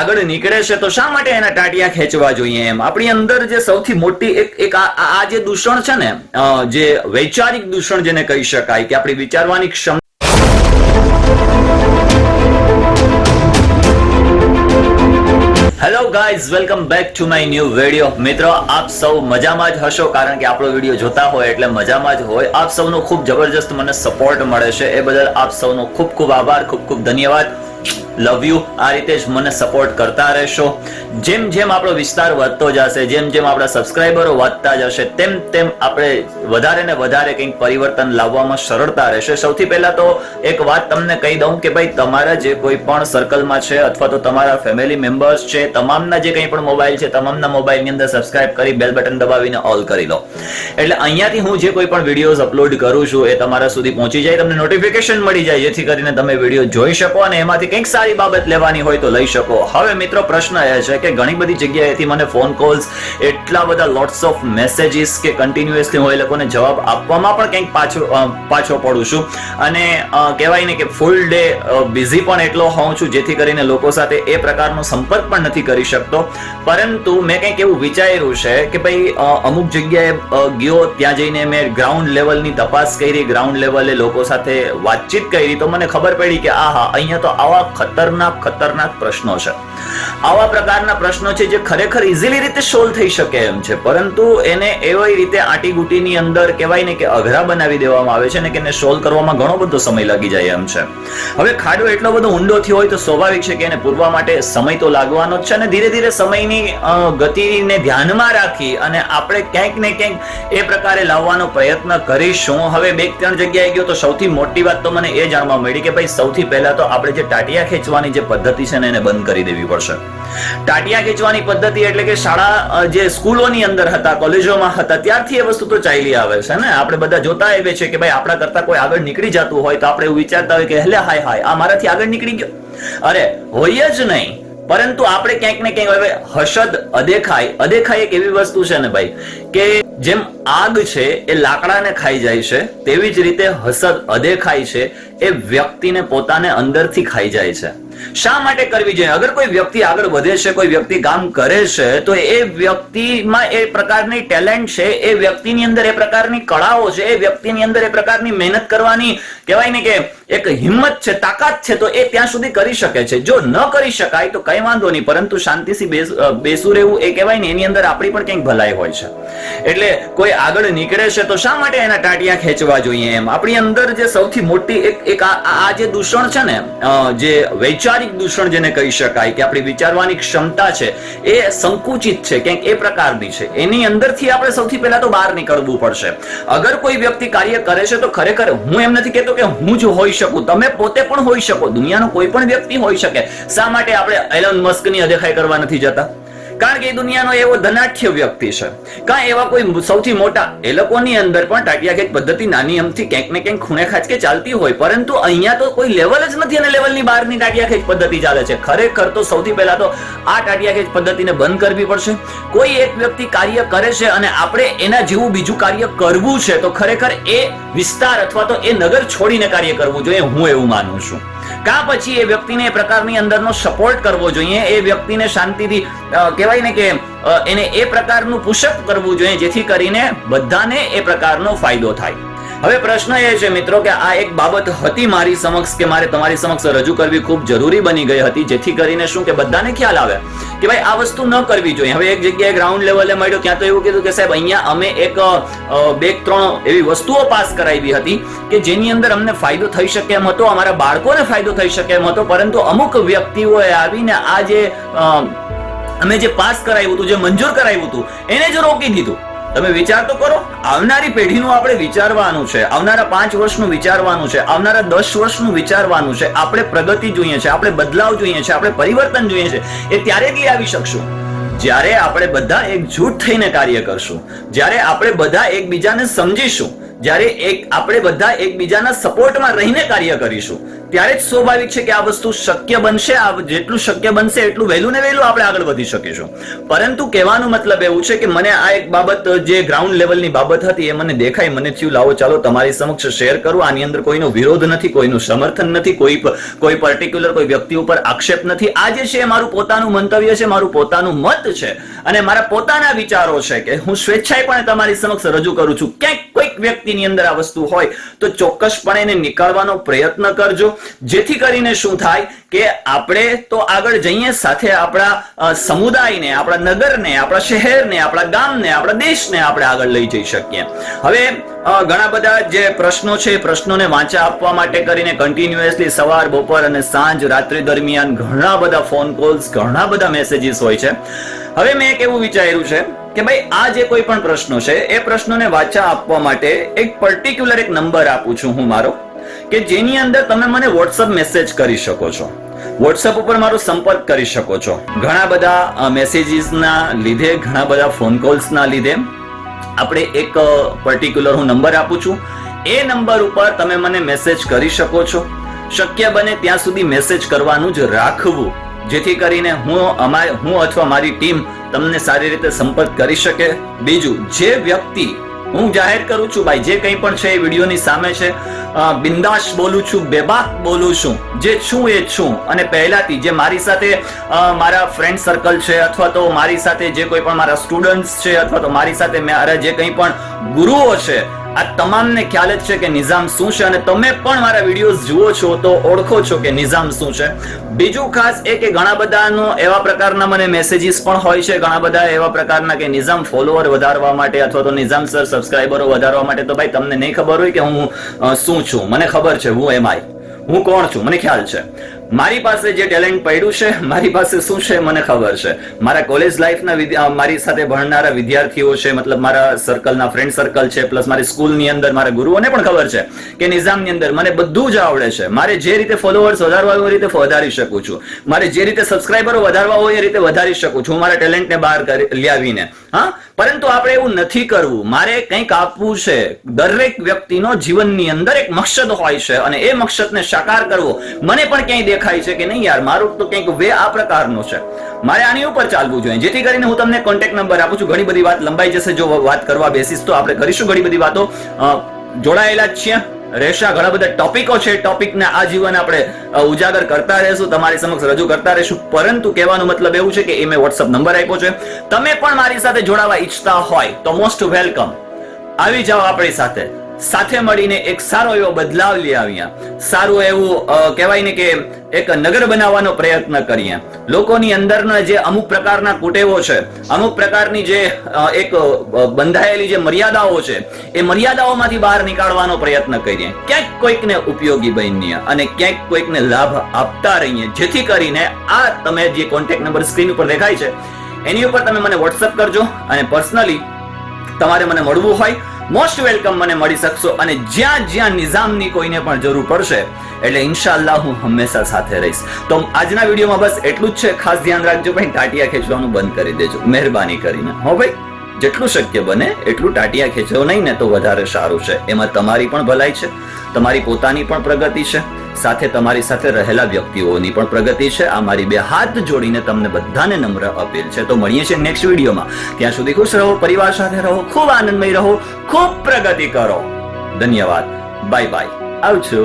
આગળ નીકળે છે તો શા માટે એના ટાટિયા ખેંચવા જોઈએ એમ આપણી અંદર જે સૌથી મોટી એક આ જે દૂષણ છે ને જે વૈચારિક દૂષણ જેને કહી શકાય કે આપણી વિચારવાની ક્ષમતા hello guys welcome back to my new video મિત્રો આપ સૌ મજામાં જ હશો કારણ કે આપણો વિડીયો જોતા હોય એટલે મજામાં જ હોય આપ સૌનો ખૂબ જબરજસ્ત મને સપોર્ટ મળે છે એ બદલ આપ સૌનો ખૂબ ખૂબ આભાર ખૂબ ખૂબ ધન્યવાદ લવ યુ આ રીતે જ મને સપોર્ટ કરતા રહેશો જેમ જેમ આપણો વિસ્તાર વધતો જશે જેમ જેમ આપણા સબસ્ક્રાઇબરો વધતા જશે તેમ તેમ આપણે વધારે ને વધારે કંઈક પરિવર્તન લાવવામાં સરળતા રહેશે સૌથી પહેલા તો એક વાત તમને કહી દઉં કે ભાઈ તમારા જે કોઈ પણ સર્કલમાં છે અથવા તો તમારા ફેમિલી મેમ્બર્સ છે તમામના જે કંઈ પણ મોબાઈલ છે તમામના મોબાઈલની અંદર સબસ્ક્રાઇબ કરી બેલ બટન દબાવીને ઓલ કરી લો એટલે અહીંયાથી હું જે કોઈ પણ વિડીયોઝ અપલોડ કરું છું એ તમારા સુધી પહોંચી જાય તમને નોટિફિકેશન મળી જાય જેથી કરીને તમે વિડીયો જોઈ શકો અને એમાંથી કંઈક સારી બાબત લેવાની હોય તો લઈ શકો હવે મિત્રો પ્રશ્ન એ છે કે ઘણી બધી જગ્યાએથી મને ફોન કોલ્સ એટલા બધા લોટ્સ ઓફ મેસેજીસ કે કન્ટિન્યુઅસલી હું એ લોકોને જવાબ આપવામાં પણ કંઈક પાછો પડું છું અને કહેવાય ને કે ફૂલ ડે બિઝી પણ એટલો હોઉં છું જેથી કરીને લોકો સાથે એ પ્રકારનો સંપર્ક પણ નથી કરી શકતો પરંતુ મેં કંઈક એવું વિચાર્યું છે કે ભાઈ અમુક જગ્યાએ ગયો ત્યાં જઈને મેં ગ્રાઉન્ડ લેવલની તપાસ કરી ગ્રાઉન્ડ લેવલે લોકો સાથે વાતચીત કરી તો મને ખબર પડી કે આહા અહીંયા તો આવા ખતરનાક પ્રશ્નો છે આવા પ્રકારના પ્રશ્નો છે જે ખરેખર ઇઝીલી રીતે સોલ્વ થઈ શકે એમ છે પરંતુ એને એવી રીતે આંટીગુટીની અંદર કહેવાય ને કે અઘરા બનાવી દેવામાં આવે છે ને કે એને સોલ્વ કરવામાં ઘણો બધો સમય લાગી જાય એમ છે હવે ખાડો એટલો બધો ઊંડો થયો હોય તો સ્વાભાવિક છે કે એને પૂરવા માટે સમય તો લાગવાનો જ છે અને ધીરે ધીરે સમયની ગતિને ધ્યાનમાં રાખી અને આપણે ક્યાંક ને ક્યાંક એ પ્રકારે લાવવાનો પ્રયત્ન કરીશું હવે બે ત્રણ જગ્યાએ ગયો તો સૌથી મોટી વાત તો મને એ જાણવા મળી કે ભાઈ સૌથી પહેલા તો આપણે જે ટાટિયા ખેંચવાની જે પદ્ધતિ છે ને એને બંધ કરી દેવી પડશે ટાટિયા ખેંચવાની પદ્ધતિ એટલે કે શાળા જે સ્કૂલોની અંદર હતા કોલેજોમાં હતા ત્યારથી એ વસ્તુ તો ચાલી આવે છે ને આપણે બધા જોતા આવીએ છીએ કે ભાઈ આપણા કરતા કોઈ આગળ નીકળી જતું હોય તો આપણે એવું વિચારતા હોય કે હેલે હાય આ મારાથી આગળ નીકળી ગયો અરે હોય જ નહીં પરંતુ આપણે ક્યાંક ને ક્યાંક હવે હસદ અદેખાઈ એક એવી વસ્તુ છે ને ભાઈ કે જેમ આગ છે એ લાકડાને ખાઈ જાય છે તેવી જ રીતે હસદ અદેખાઈ છે એ વ્યક્તિને પોતાને અંદરથી ખાઈ જાય છે શા માટે કરવી જોઈએ અગર કોઈ વ્યક્તિ આગળ વધે છે કોઈ વ્યક્તિ કામ કરે છે તો એ વ્યક્તિમાં એ પ્રકારની ટેલેન્ટ છે એ વ્યક્તિની અંદર એ પ્રકારની કળાઓ છે એ વ્યક્તિની અંદર એ પ્રકારની મહેનત કરવાની કહેવાય ને કે એક હિંમત છે તાકાત છે તો એ ત્યાં સુધી કરી શકે છે જો ન કરી શકાય તો કઈ વાંધો નહીં પરંતુ શાંતિથી બેસું રહેવું એ કહેવાય ને એની અંદર આપણી પણ કંઈક ભલાઈ હોય છે એટલે કોઈ આગળ નીકળે છે તો શા માટે એના ટાટિયા ખેંચવા જોઈએ એમ આપણી અંદર જે સૌથી મોટી એક આ જે દૂષણ છે ને જે વૈચારિક દૂષણ જેને કહી શકાય કે આપણી વિચારવાની ક્ષમતા છે એ સંકુચિત છે ક્યાંક એ પ્રકારની છે એની અંદરથી આપણે સૌથી પહેલા તો બહાર નીકળવું પડશે અગર કોઈ વ્યક્તિ કાર્ય કરે છે તો ખરેખર હું એમ નથી કહેતો કે હું જ હોઈ શકું તમે પોતે પણ હોઈ શકો દુનિયાનો કોઈ પણ વ્યક્તિ હોઈ શકે શા માટે આપણે એલન મસ્કની અદેખાઈ કરવા નથી જતા કારણ કે એ દુનિયાનો એવો ધનાઢ્ય વ્યક્તિ છે કાં એવા કોઈ સૌથી મોટા એ લોકોની અંદર પણ ટાટિયા ખેંચ પદ્ધતિ નાની અમથી ક્યાંક ને ક્યાંક ખૂણે ખાંચકે ચાલતી હોય પરંતુ અહીંયા તો કોઈ લેવલ જ નથી અને લેવલની બહારની ટાટિયા ખેંચ પદ્ધતિ ચાલે છે ખરેખર તો સૌથી પહેલા તો આ ટાટિયા ખેંચ પદ્ધતિને બંધ કરવી પડશે કોઈ એક વ્યક્તિ કાર્ય કરે છે અને આપણે એના જેવું બીજું કાર્ય કરવું છે તો ખરેખર એ વિસ્તાર અથવા તો એ નગર છોડીને કાર્ય કરવું જોઈએ હું એવું માનું છું કાં પછી એ વ્યક્તિને એ પ્રકારની અંદરનો સપોર્ટ કરવો જોઈએ એ વ્યક્તિને શાંતિથી કહેવાય ને કે એને એ પ્રકારનું પુશઅપ કરવું જોઈએ જેથી કરીને બધાને એ પ્રકારનો ફાયદો થાય હવે પ્રશ્ન એ છે મિત્રો કે આ એક બાબત હતી મારી સમક્ષ કે મારે તમારી સમક્ષ રજૂ કરવી ખૂબ જરૂરી બની ગઈ હતી જેથી કરીને શું કે બધાને ખ્યાલ આવે કે ભાઈ આ વસ્તુ ન કરવી જોઈએ હવે એક જગ્યાએ ગ્રાઉન્ડ લેવલે મળ્યો ત્યાં તો એવું કીધું કે સાહેબ અહીંયા અમે એક 2-3 એવી વસ્તુઓ પાસ કરાવી હતી કે જેની અંદર અમને ફાયદો થઈ શકે એમ હતો અમારા બાળકોને ફાયદો થઈ શકે એમ હતો પરંતુ અમુક વ્યક્તિઓએ આવીને આ જે અમે જે પાસ કરાવ્યું હતું જે મંજૂર કરાવ્યું હતું એને જ રોકી દીધું તમે વિચાર તો કરો આવનારી પેઢીનું આપણે વિચારવાનું છે આવનારા 5 વર્ષનું વિચારવાનું છે આવનારા 10 વર્ષનું વિચારવાનું છે આપણે પ્રગતિ જોઈએ છે આપણે બદલાવ જોઈએ છે આપણે પરિવર્તન જોઈએ છે એ ત્યારે જ આવી શકશું જ્યારે આપણે બધા એકજૂટ થઈને કાર્ય કરશું જ્યારે આપણે બધા એકબીજાને સમજીશું જ્યારે આપણે બધા એકબીજાના સપોર્ટમાં રહીને કાર્ય કરીશું ત્યારે જ સ્વાભાવિક છે કે આ વસ્તુ શક્ય બનશે. આ જેટલું શક્ય બનશે એટલું વહેલું ને વહેલું આપણે આગળ વધી શકીશું. પરંતુ કહેવાનો મતલબ એવું છે કે મને આ એક બાબત જે ગ્રાઉન્ડ લેવલની બાબત હતી એ મને દેખાઈ, મને થયું લાવો ચાલો તમારી સમક્ષ શેર કરું. આની અંદર કોઈનો વિરોધ નથી, કોઈનું સમર્થન નથી, કોઈ પર્ટિક્યુલર કોઈ વ્યક્તિ ઉપર આક્ષેપ નથી. આ જે છે મારું પોતાનું મંતવ્ય છે, મારું પોતાનું મત છે અને મારા પોતાના વિચારો છે કે હું સ્વેચ્છાએ પણ તમારી સમક્ષ રજૂ કરું છું. ક્યાંક કોઈક વ્યક્તિની અંદર આ વસ્તુ હોય તો ચોક્કસપણે એને નીકાળવાનો પ્રયત્ન કરજો, જેથી કરીને શું થાય કે આપણે તો આગળ જઈએ, સાથે આપણા સમુદાયને, આપણા નગરને, આપણા શહેરને, આપણા ગામને, આપણા દેશને આપણે આગળ લઈ જઈ શકીએ. હવે ઘણા બધા જે પ્રશ્નો છે એ પ્રશ્નોને વાંચા આપવા માટે કરીને કન્ટિન્યુઅસલી સવાર, બપોર અને સાંજ, રાત્રિ દરમિયાન ઘણા બધા ફોન કોલ્સ, ઘણા બધા મેસેજીસ હોય છે. હવે મેં એક એવું વિચાર્યું છે કે ભાઈ આ જે કોઈ પણ પ્રશ્નો છે એ પ્રશ્નોને વાંચા આપવા માટે એક પર્ટિક્યુલર એક નંબર આપું છું હું મારો, કે જેની અંદર તમે મને વોટ્સઅપ મેસેજ કરી શકો છો, વોટ્સઅપ ઉપર મારો સંપર્ક કરી શકો છો. ઘણા બધા મેસેજીસના લીધે, ઘણા બધા ફોન કોલ્સના લીધે આપણે એક પર્ટિક્યુલર હું નંબર આપું છું. એ નંબર ઉપર તમે મને મેસેજ કરી શકો છો. શક્ય બને ત્યાં સુધી મેસેજ કરવાનું જ રાખવું, જેથી કરીને હું અથવા મારી ટીમ તમને સારી રીતે સંપર્ક કરી શકે. બીજું, જે વ્યક્તિ હું જાહેર કરું છું ભાઈ, જે કંઈ પણ છે એ વિડીયોની સામે છે, બિંદાસ બોલું છું, બેબાક બોલું છું, જે છું એ છું. અને પહેલાથી જે મારી સાથે મારા ફ્રેન્ડ સર્કલ છે, અથવા તો મારી સાથે જે કોઈ પણ મારા સ્ટુડન્ટ્સ છે, અથવા તો મારી સાથે મારા જે કંઈ પણ ગુરુઓ છે, આ તમામને ખ્યાલ જ છે કે નિઝામ શું છે. અને તમે પણ મારા વિડીયોઝ જુઓ છો તો ઓળખો છો કે નિઝામ શું છે. બીજું ખાસ એ કે ઘણા બધાનો એવા પ્રકારના મને મેસેજીસ પણ હોય છે, ઘણા બધા એવા પ્રકારના કે નિઝામ ફોલોવર વધારવા માટે અથવા તો નિઝામ સર સબસ્ક્રાઇબરો વધારવા માટે. તો ભાઈ તમને નહીં ખબર હોય કે હું શું છું, મને ખબર છે હું એમ હું કોણ છું, મને ખ્યાલ છે. મારી પાસે જે ટેલેન્ટ પડ્યું છે, મારી પાસે શું છે મને ખબર છે. મારા કોલેજ લાઈફના મારી સાથે ભણનારા વિદ્યાર્થીઓ છે, મતલબ મારા સર્કલના ફ્રેન્ડ સર્કલ છે, પ્લસ મારી સ્કૂલની અંદર મારા ગુરુઓને પણ ખબર છે કે નિઝામની અંદર મને બધું જ આવડે છે. મારે જે રીતે ફોલોવર્સ વધારવા હોય એ રીતે વધારી શકું છું, મારે જે રીતે સબસ્ક્રાઇબરો વધારવા હોય એ રીતે વધારી શકું છું, મારા ટેલેન્ટને બહાર લાવીને. હા, પરંતુ આપણે એવું નથી કરવું. મારે કંઈક આપવું છે. દરેક વ્યક્તિનો જીવનની અંદર એક મકસદ હોય છે અને એ મકસદને સાકાર કરવો. મને પણ ક્યાંય દેખાય છે કે નહીં યાર, મારું તો કંઈક વે આ પ્રકારનો છે, મારે આની ઉપર ચાલવું જોઈએ, જેથી કરીને હું તમને કોન્ટેક્ટ નંબર આપું છું. ઘણી બધી વાત લંબાઈ જશે જો વાત કરવા બેસીસ તો. આપણે કરીશું ઘણી બધી વાતો, જોડાયેલા જ છીએ, રહેશે. ઘણા બધા ટોપિકો છે, ટોપિકને આજીવન આપણે ઉજાગર કરતા રહેશું, તમારી સમક્ષ રજૂ કરતા રહેશું. પરંતુ કહેવાનો મતલબ એવું છે કે એ મેં વોટ્સઅપ નંબર આપ્યો છે. તમે પણ મારી સાથે જોડાવા ઈચ્છતા હોય તો મોસ્ટ વેલકમ. આવી જાઓ આપણી સાથે મળીને એક સારો એવો બદલાવ લઈ આવ્યા, સારું એવું કહેવાય ને કે એક નગર બનાવવાનો પ્રયત્ન કરીએ. લોકોની અંદરના જે અમુક પ્રકારના કુટેવો છે, અમુક પ્રકારની જે એક બંધાયેલી જે મર્યાદાઓ છે, એ મર્યાદાઓમાંથી બહાર નીકાળવાનો પ્રયત્ન કરીએ. ક્યાંક કોઈકને ઉપયોગી બનીએ અને ક્યાંક કોઈકને લાભ આપતા રહીએ, જેથી કરીને આ તમે જે કોન્ટેક્ટ નંબર સ્ક્રીન ઉપર દેખાય છે એની ઉપર તમે મને વોટ્સઅપ કરજો અને પર્સનલી તમારે મને મળવું હોય મોસ્ટ વેલકમ મને મળી શકશો. અને જ્યાં નિઝામની કોઈને પણ જરૂર પડશે એટલે ઇન્શાઅલ્લાહ હું હંમેશા સાથે રહીશ. તો આજના વિડીયોમાં બસ એટલું જ છે. ખાસ ધ્યાન રાખજો ભાઈ, ટાટિયા ખેંચવાનું બંધ કરી દેજો મહેરબાની કરીને. હો ભાઈ, જેટલું શક્ય બને એટલું ટાટિયા ખેંચો નહીં ને તો વધારે સારું છે. એમાં તમારી પણ ભલાઈ છે, તમારી પોતાની પણ પ્રગતિ છે, સાથે તમારી સાથે રહેલા વ્યક્તિઓની પણ પ્રગતિ છે. આ મારી બે હાથ જોડીને તમને બધાને નમ્ર અપીલ છે. તો મળીએ છીએ નેક્સ્ટ વિડીયોમાં. ત્યાં સુધી ખુશ રહો, પરિવાર સાથે રહો, ખૂબ આનંદમય રહો, ખૂબ પ્રગતિ કરો. ધન્યવાદ. Bye bye. આવજો.